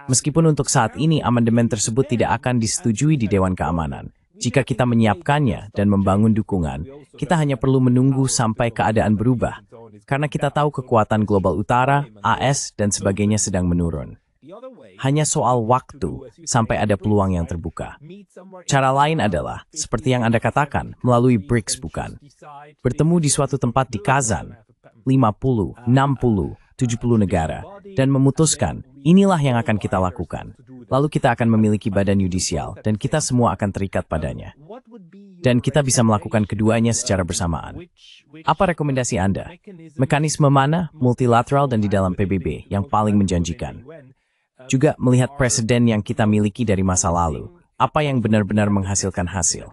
Speaker 2: Meskipun untuk saat ini amandemen tersebut tidak akan disetujui di Dewan Keamanan. Jika kita menyiapkannya dan membangun dukungan, kita hanya perlu menunggu sampai keadaan berubah. Karena kita tahu kekuatan global utara, AS, dan sebagainya sedang menurun. Hanya soal waktu sampai ada peluang yang terbuka. Cara lain adalah, seperti yang Anda katakan, melalui BRICS bukan. Bertemu di suatu tempat di Kazan, 50, 60, 70 negara, dan memutuskan, inilah yang akan kita lakukan. Lalu kita akan memiliki badan yudisial, dan kita semua akan terikat padanya. Dan kita bisa melakukan keduanya secara bersamaan. Apa rekomendasi Anda? Mekanisme mana, multilateral dan di dalam PBB, yang paling menjanjikan? Juga melihat presiden yang kita miliki dari masa lalu, apa yang benar-benar menghasilkan hasil?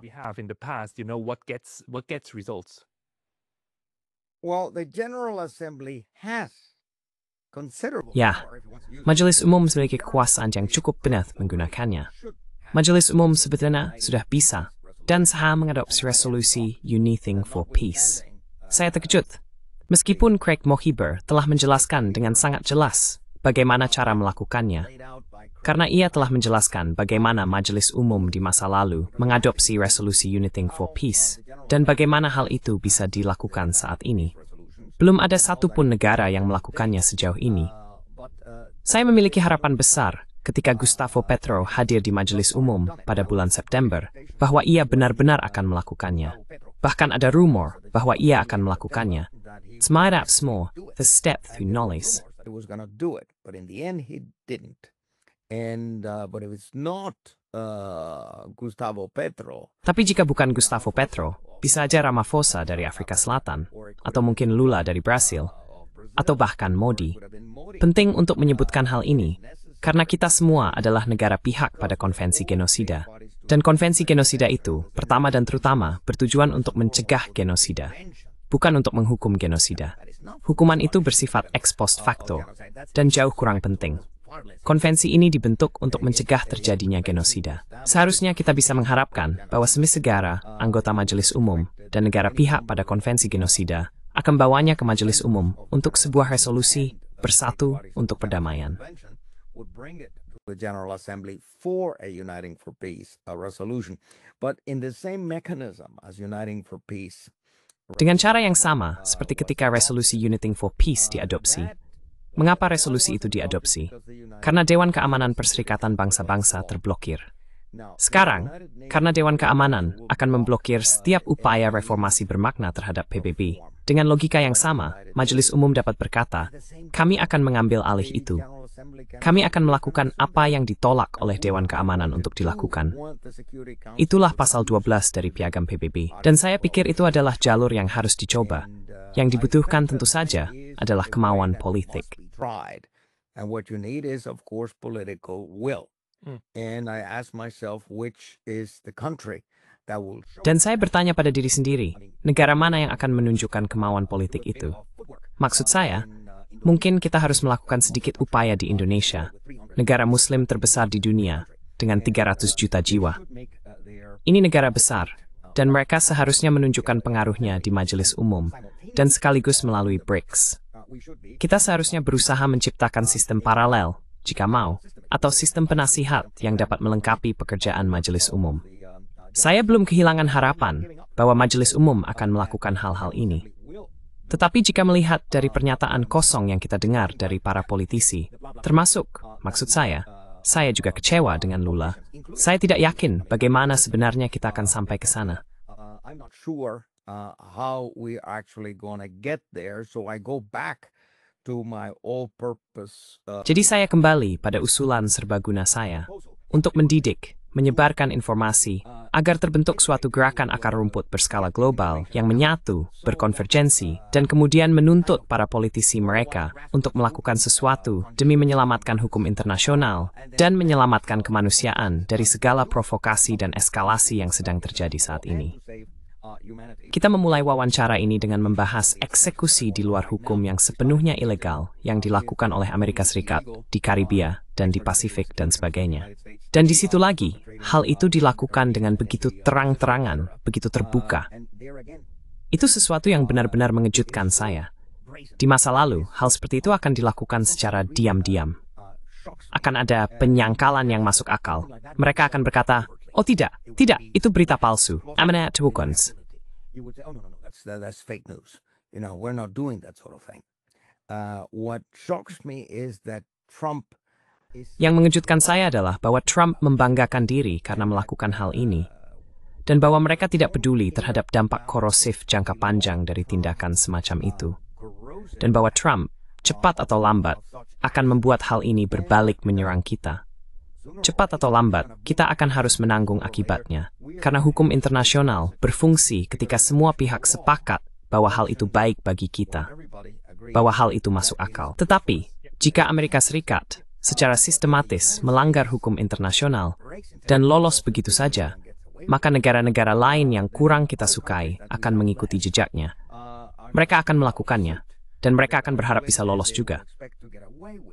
Speaker 3: Ya, Majelis Umum memiliki kekuasaan yang cukup benar menggunakannya. Majelis Umum sebetulnya sudah bisa dan sah mengadopsi resolusi Uniting for Peace. Saya terkejut, meskipun Craig Mohiber telah menjelaskan dengan sangat jelas bagaimana cara melakukannya, karena ia telah menjelaskan bagaimana Majelis Umum di masa lalu mengadopsi resolusi Uniting for Peace dan bagaimana hal itu bisa dilakukan saat ini. Belum ada satupun negara yang melakukannya sejauh ini. Saya memiliki harapan besar ketika Gustavo Petro hadir di majelis umum pada bulan September bahwa ia benar-benar akan melakukannya. Bahkan ada rumor bahwa ia akan melakukannya. Små, the step through knowledge.
Speaker 4: He was going to do it, but in the end he didn't. And but if it's not Gustavo Petro,
Speaker 3: Tapi jika bukan Gustavo Petro, bisa aja Ramaphosa dari Afrika Selatan, atau mungkin Lula dari Brasil, atau bahkan Modi. Penting untuk menyebutkan hal ini, karena kita semua adalah negara pihak pada konvensi genosida. Dan konvensi genosida itu, pertama dan terutama, bertujuan untuk mencegah genosida, bukan untuk menghukum genosida. Hukuman itu bersifat ex post facto, dan jauh kurang penting. Konvensi ini dibentuk untuk mencegah terjadinya genosida. Seharusnya kita bisa mengharapkan bahwa semis negara, anggota majelis umum, dan negara pihak pada konvensi genosida akan bawanya ke majelis umum untuk sebuah resolusi bersatu untuk perdamaian.
Speaker 4: the General Assembly for a Uniting for Peace resolution, but in the same mechanism as Uniting for Peace.
Speaker 3: Dengan cara yang sama, seperti ketika resolusi Uniting for Peace diadopsi. Mengapa resolusi itu diadopsi? Karena Dewan Keamanan Perserikatan Bangsa-Bangsa terblokir. Sekarang, karena Dewan Keamanan akan memblokir setiap upaya reformasi bermakna terhadap PBB. Dengan logika yang sama, Majelis Umum dapat berkata, kami akan mengambil alih itu. Kami akan melakukan apa yang ditolak oleh Dewan Keamanan untuk dilakukan. Itulah pasal 12 dari Piagam PBB. Dan saya pikir itu adalah jalur yang harus dicoba. Yang dibutuhkan tentu saja adalah kemauan politik.
Speaker 4: And what you need is, of course, political will. And I ask myself, which is the country that will...
Speaker 3: Dan saya bertanya pada diri sendiri, negara mana yang akan menunjukkan kemauan politik itu? Maksud saya, mungkin kita harus melakukan sedikit upaya di Indonesia, negara Muslim terbesar di dunia, dengan 300 juta jiwa. Ini negara besar, dan mereka seharusnya menunjukkan pengaruhnya di majelis umum, dan sekaligus melalui BRICS. Kita seharusnya berusaha menciptakan sistem paralel, jika mau, atau sistem penasihat yang dapat melengkapi pekerjaan majelis umum. Saya belum kehilangan harapan bahwa majelis umum akan melakukan hal-hal ini. Tetapi jika melihat dari pernyataan kosong yang kita dengar dari para politisi, termasuk, maksud saya juga kecewa dengan Lula. Saya tidak yakin bagaimana sebenarnya kita akan sampai ke sana.
Speaker 4: I'm not sure how we are actually going to get there, so I go back to my all-purpose.
Speaker 3: Jadi saya kembali pada usulan serbaguna saya untuk mendidik, menyebarkan informasi, agar terbentuk suatu gerakan akar rumput berskala global yang menyatu, berkonvergensi, dan kemudian menuntut para politisi mereka untuk melakukan sesuatu demi menyelamatkan hukum internasional dan menyelamatkan kemanusiaan dari segala provokasi dan eskalasi yang sedang terjadi saat ini. Kita memulai wawancara ini dengan membahas eksekusi di luar hukum yang sepenuhnya ilegal yang dilakukan oleh Amerika Serikat di Karibia dan di Pasifik dan sebagainya. Dan di situ lagi, hal itu dilakukan dengan begitu terang-terangan, begitu terbuka. Itu sesuatu yang benar-benar mengejutkan saya. Di masa lalu, hal seperti itu akan dilakukan secara diam-diam. Akan ada penyangkalan yang masuk akal. Mereka akan berkata, oh tidak, itu berita palsu. Amanat Wukons.
Speaker 4: You would say, oh no, that's fake news. You know, we're not doing that sort of thing. What shocks me is that Trump is...
Speaker 3: Yang mengejutkan saya adalah bahwa Trump membanggakan diri karena melakukan hal ini, dan bahwa mereka tidak peduli terhadap dampak korosif jangka panjang dari tindakan semacam itu, dan bahwa Trump, cepat atau lambat, akan membuat hal ini berbalik menyerang kita. Cepat atau lambat, kita akan harus menanggung akibatnya, karena hukum internasional berfungsi ketika semua pihak sepakat bahwa hal itu baik bagi kita, bahwa hal itu masuk akal. Tetapi, jika Amerika Serikat secara sistematis melanggar hukum internasional dan lolos begitu saja, maka negara-negara lain yang kurang kita sukai akan mengikuti jejaknya. Mereka akan melakukannya, dan mereka akan berharap bisa lolos juga.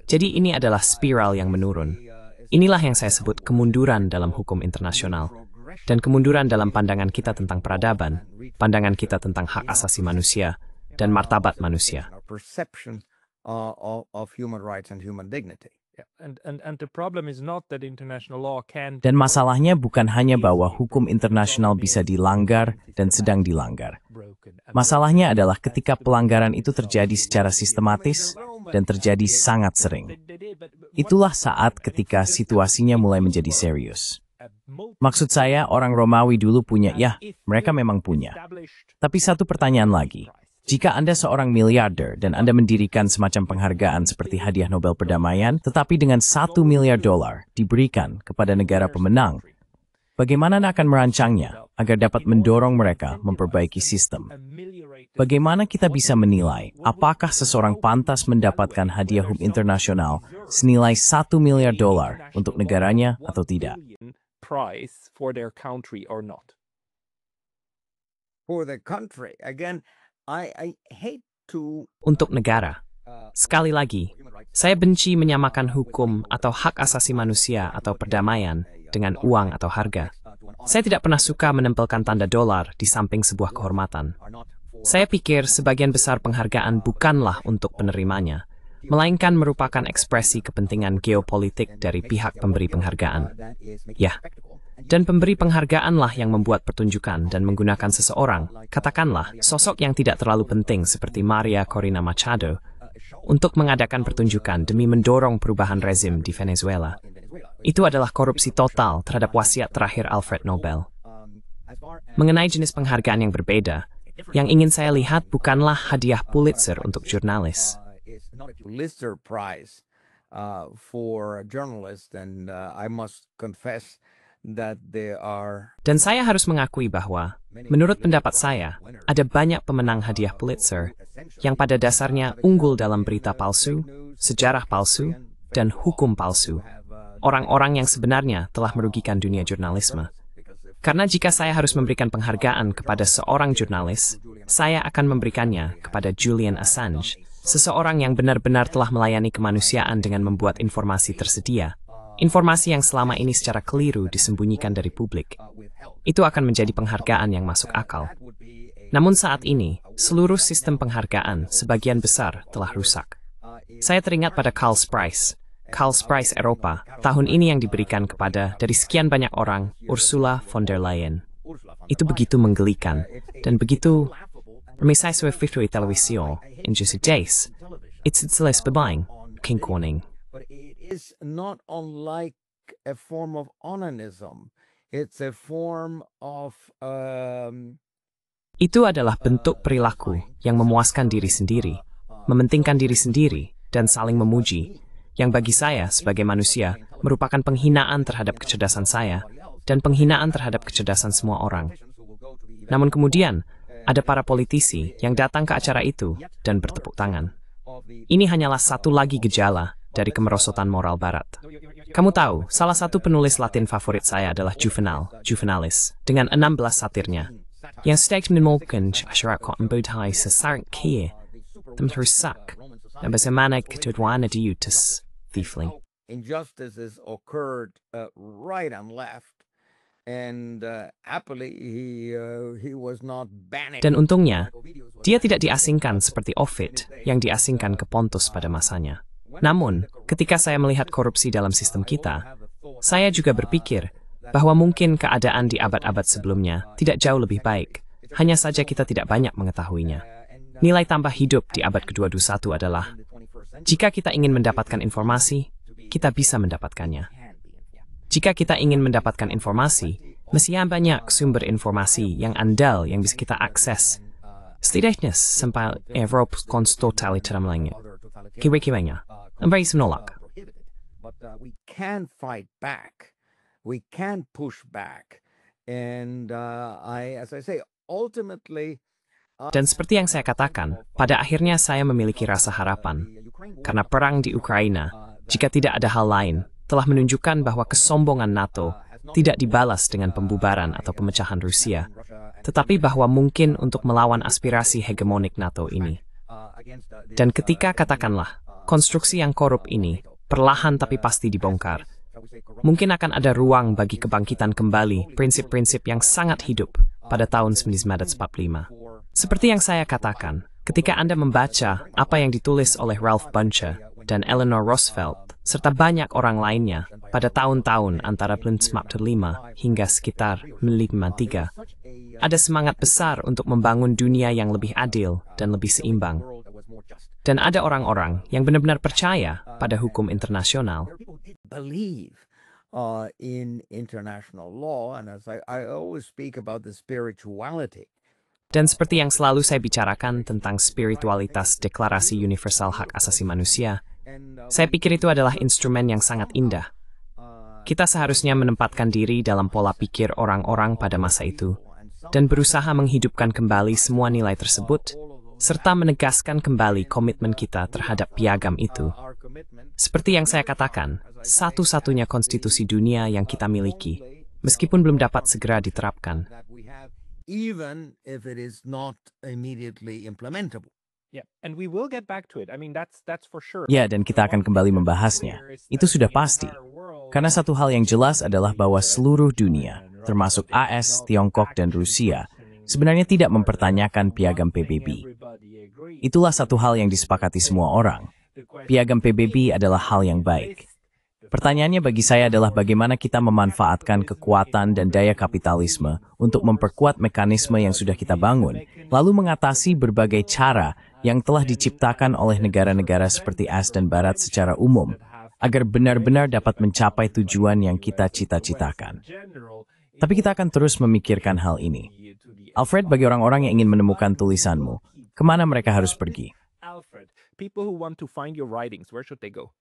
Speaker 3: Jadi ini adalah spiral yang menurun. Inilah yang saya sebut kemunduran dalam hukum internasional, dan kemunduran dalam pandangan kita tentang peradaban, pandangan kita tentang hak asasi manusia, dan martabat manusia.
Speaker 2: Dan masalahnya bukan hanya bahwa hukum internasional bisa dilanggar dan sedang dilanggar. Masalahnya adalah ketika pelanggaran itu terjadi secara sistematis, dan terjadi sangat sering. Itulah saat ketika situasinya mulai menjadi serius. Maksud saya, orang Romawi dulu punya, ya, mereka memang punya. Tapi satu pertanyaan lagi. Jika Anda seorang miliarder dan Anda mendirikan semacam penghargaan seperti hadiah Nobel perdamaian, tetapi dengan $1 miliar diberikan kepada negara pemenang, bagaimana Anda akan merancangnya agar dapat mendorong mereka memperbaiki sistem? Bagaimana kita bisa menilai apakah seseorang pantas mendapatkan hadiah HUM internasional senilai $1 miliar untuk negaranya atau tidak?
Speaker 4: For the country, again, I hate to
Speaker 3: Untuk negara, sekali lagi, saya benci menyamakan hukum atau hak asasi manusia atau perdamaian dengan uang atau harga. Saya tidak pernah suka menempelkan tanda dolar di samping sebuah kehormatan. Saya pikir sebagian besar penghargaan bukanlah untuk penerimanya, melainkan merupakan ekspresi kepentingan geopolitik dari pihak pemberi penghargaan. Ya, dan pemberi penghargaanlah yang membuat pertunjukan dan menggunakan seseorang, katakanlah sosok yang tidak terlalu penting seperti Maria Corina Machado, untuk mengadakan pertunjukan demi mendorong perubahan rezim di Venezuela. Itu adalah korupsi total terhadap wasiat terakhir Alfred Nobel. Mengenai jenis penghargaan yang berbeda, yang ingin saya lihat bukanlah hadiah Pulitzer untuk jurnalis.
Speaker 4: Pulitzer Prize for journalists, and I must confess that they are.
Speaker 3: Dan saya harus mengakui bahwa, menurut pendapat saya, ada banyak pemenang hadiah Pulitzer yang pada dasarnya unggul dalam berita palsu, sejarah palsu, dan hukum palsu. Orang-orang yang sebenarnya telah merugikan dunia jurnalisme. Karena jika saya harus memberikan penghargaan kepada seorang jurnalis, saya akan memberikannya kepada Julian Assange, seseorang yang benar-benar telah melayani kemanusiaan dengan membuat informasi tersedia. Informasi yang selama ini secara keliru disembunyikan dari publik. Itu akan menjadi penghargaan yang masuk akal. Namun saat ini, seluruh sistem penghargaan sebagian besar telah rusak. Saya teringat pada Karl Prize Eropa, tahun ini yang diberikan kepada dari sekian banyak orang, Ursula von der Leyen. Itu begitu menggelikan, dan begitu Remisai Swift Televisio, in just days, it's less bebaing, King Corning.
Speaker 4: But it is not unlike a form of onanism. It's a form of
Speaker 3: Itu adalah bentuk perilaku yang memuaskan diri sendiri, mementingkan diri sendiri, dan saling memuji, yang bagi saya sebagai manusia merupakan penghinaan terhadap kecerdasan saya dan penghinaan terhadap kecerdasan semua orang. Namun kemudian, ada para politisi yang datang ke acara itu dan bertepuk tangan. Ini hanyalah satu lagi gejala dari kemerosotan moral barat. Kamu tahu, salah satu penulis Latin favorit saya adalah Juvenalis, dengan 16 satirnya, yang sedang menolkan masyarakat membutuhkan sesaran kia, dan merusak, dan bagaimana ketuduhan diutus, thiefling.
Speaker 4: injustices occurred right and left, and happily he was not banished.
Speaker 3: Dan untungnya, dia tidak diasingkan seperti Ovid yang diasingkan ke Pontus pada masanya. Namun, ketika saya melihat korupsi dalam sistem kita, saya juga berpikir bahwa mungkin keadaan di abad-abad sebelumnya tidak jauh lebih baik, hanya saja kita tidak banyak mengetahuinya. Nilai tambah hidup di abad ke-21 adalah, jika kita ingin mendapatkan informasi, kita bisa mendapatkannya. Jika kita ingin mendapatkan informasi, mestinya banyak sumber informasi yang andal yang bisa kita akses. Setidaknya sampai Eropa konstotalitas lainnya. Kira-kiranya, embrace menolak.
Speaker 4: But we can fight back. We can push back. And as I say, ultimately.
Speaker 3: Dan seperti yang saya katakan, pada akhirnya saya memiliki rasa harapan. Karena perang di Ukraina, jika tidak ada hal lain, telah menunjukkan bahwa kesombongan NATO tidak dibalas dengan pembubaran atau pemecahan Rusia, tetapi bahwa mungkin untuk melawan aspirasi hegemonik NATO ini. Dan ketika katakanlah, konstruksi yang korup ini perlahan tapi pasti dibongkar, mungkin akan ada ruang bagi kebangkitan kembali prinsip-prinsip yang sangat hidup pada tahun 1945. Seperti yang saya katakan, ketika Anda membaca apa yang ditulis oleh Ralph Bunche dan Eleanor Roosevelt, serta banyak orang lainnya pada tahun-tahun antara 1945 hingga sekitar 1953, ada semangat besar untuk membangun dunia yang lebih adil dan lebih seimbang. Dan ada orang-orang yang benar-benar percaya pada hukum internasional.
Speaker 4: Believe in international law, and as I always speak about the spirituality.
Speaker 3: Dan seperti yang selalu saya bicarakan tentang spiritualitas Deklarasi Universal Hak Asasi Manusia, saya pikir itu adalah instrumen yang sangat indah. Kita seharusnya menempatkan diri dalam pola pikir orang-orang pada masa itu, dan berusaha menghidupkan kembali semua nilai tersebut, serta menegaskan kembali komitmen kita terhadap piagam itu. Seperti yang saya katakan, satu-satunya konstitusi dunia yang kita miliki, meskipun belum dapat segera diterapkan.
Speaker 4: Even if it is not immediately implementable.
Speaker 1: Yeah, and we will get back to it. I mean, that's for sure.
Speaker 2: Ya, dan kita akan kembali membahasnya. Itu sudah pasti. Karena satu hal yang jelas adalah bahwa seluruh dunia, termasuk AS, Tiongkok, dan Rusia, sebenarnya tidak mempertanyakan piagam PBB. Itulah satu hal yang disepakati semua orang. Piagam PBB adalah hal yang baik. Pertanyaannya bagi saya adalah bagaimana kita memanfaatkan kekuatan dan daya kapitalisme untuk memperkuat mekanisme yang sudah kita bangun, lalu mengatasi berbagai cara yang telah diciptakan oleh negara-negara seperti AS dan Barat secara umum, agar benar-benar dapat mencapai tujuan yang kita cita-citakan. Tapi kita akan terus memikirkan hal ini. Alfred, bagi orang-orang yang ingin menemukan tulisanmu, kemana mereka harus pergi?
Speaker 1: Alfred, people who want to find your writings, where should they go?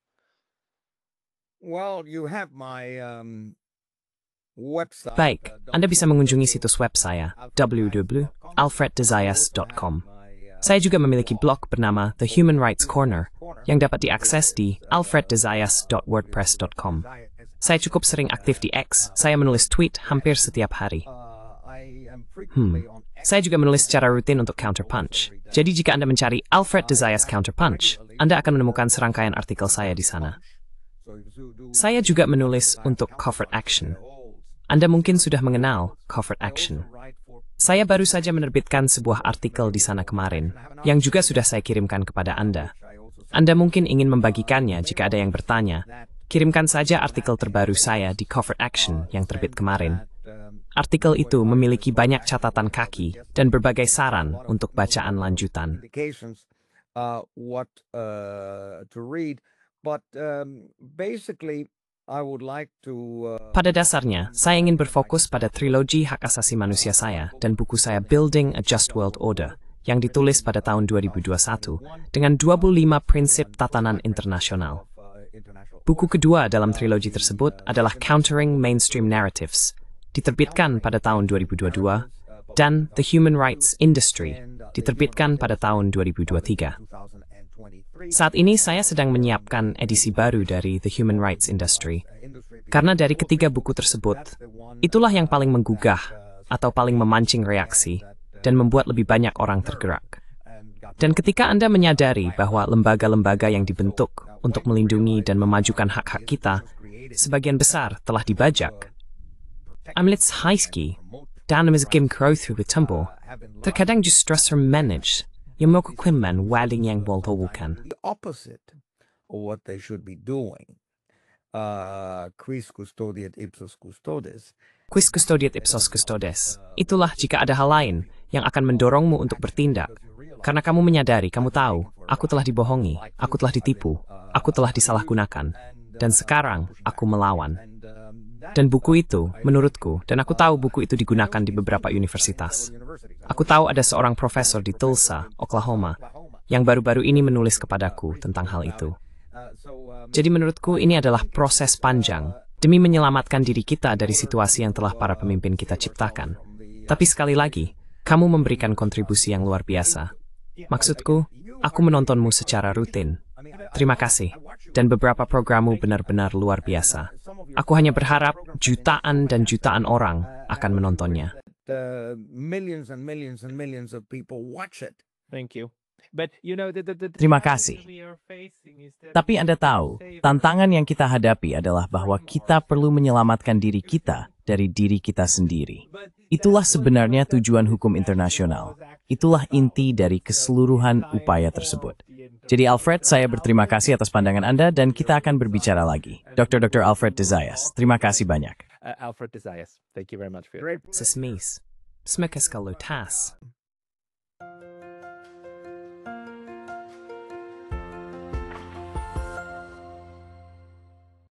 Speaker 4: Well, you have my website.
Speaker 3: Baik, Anda bisa mengunjungi situs web saya, www.alfreddesayas.com. Saya juga memiliki blog bernama The Human Rights Corner, yang dapat diakses di alfreddesayas.wordpress.com. Saya cukup sering aktif di X, saya menulis tweet hampir setiap hari. Saya juga menulis secara rutin untuk Counterpunch. Jadi jika Anda mencari Alfred Desayas Counterpunch, Anda akan menemukan serangkaian artikel saya di sana. Saya juga menulis untuk Covert Action. Anda mungkin sudah mengenal Covert Action. Saya baru saja menerbitkan sebuah artikel di sana kemarin, yang juga sudah saya kirimkan kepada Anda. Anda mungkin ingin membagikannya jika ada yang bertanya. Kirimkan saja artikel terbaru saya di Covert Action yang terbit kemarin. Artikel itu memiliki banyak catatan kaki dan berbagai saran untuk bacaan lanjutan. Pada dasarnya, saya ingin berfokus pada trilogi hak asasi manusia saya dan buku saya Building a Just World Order, yang ditulis pada tahun 2021 dengan 25 prinsip tatanan internasional. Buku kedua dalam trilogi tersebut adalah Countering Mainstream Narratives, diterbitkan pada tahun 2022, dan The Human Rights Industry, diterbitkan pada tahun 2023. Saat ini saya sedang menyiapkan edisi baru dari The Human Rights Industry, karena dari ketiga buku tersebut, itulah yang paling menggugah atau paling memancing reaksi dan membuat lebih banyak orang tergerak. Dan ketika Anda menyadari bahwa lembaga-lembaga yang dibentuk untuk melindungi dan memajukan hak-hak kita, sebagian besar telah dibajak. Amlits Heiski, dalam Kim Crowthu Betumbo, terkadang justru manage yang melakukan waling yang boltobukan.
Speaker 4: The opposite of what they should be doing. Quis custodiet ipsos custodes.
Speaker 3: Quis custodiet ipsos custodes. Itulah jika ada hal lain yang akan mendorongmu untuk bertindak. Karena kamu menyadari, kamu tahu, aku telah dibohongi, aku telah ditipu, aku telah disalahgunakan, dan sekarang aku melawan. Dan buku itu, menurutku, dan aku tahu buku itu digunakan di beberapa universitas. Aku tahu ada seorang profesor di Tulsa, Oklahoma, yang baru-baru ini menulis kepadaku tentang hal itu. Jadi menurutku ini adalah proses panjang demi menyelamatkan diri kita dari situasi yang telah para pemimpin kita ciptakan. Tapi sekali lagi, kamu memberikan kontribusi yang luar biasa. Maksudku, aku menontonmu secara rutin. Terima kasih. Dan beberapa programmu benar-benar luar biasa. Aku hanya berharap jutaan dan jutaan orang akan menontonnya.
Speaker 1: Thank you. But, you know,
Speaker 2: Terima kasih. Tapi Anda tahu, tantangan yang kita hadapi adalah bahwa kita perlu menyelamatkan diri kita dari diri kita sendiri. Itulah sebenarnya tujuan hukum internasional. Itulah inti dari keseluruhan upaya tersebut. Jadi Alfred, saya berterima kasih atas pandangan Anda dan kita akan berbicara lagi. Dr. Alfred Desayas, terima kasih banyak.
Speaker 1: Alfred Desayas, thank you very much for your...
Speaker 3: Sesmis, smekas kalutas.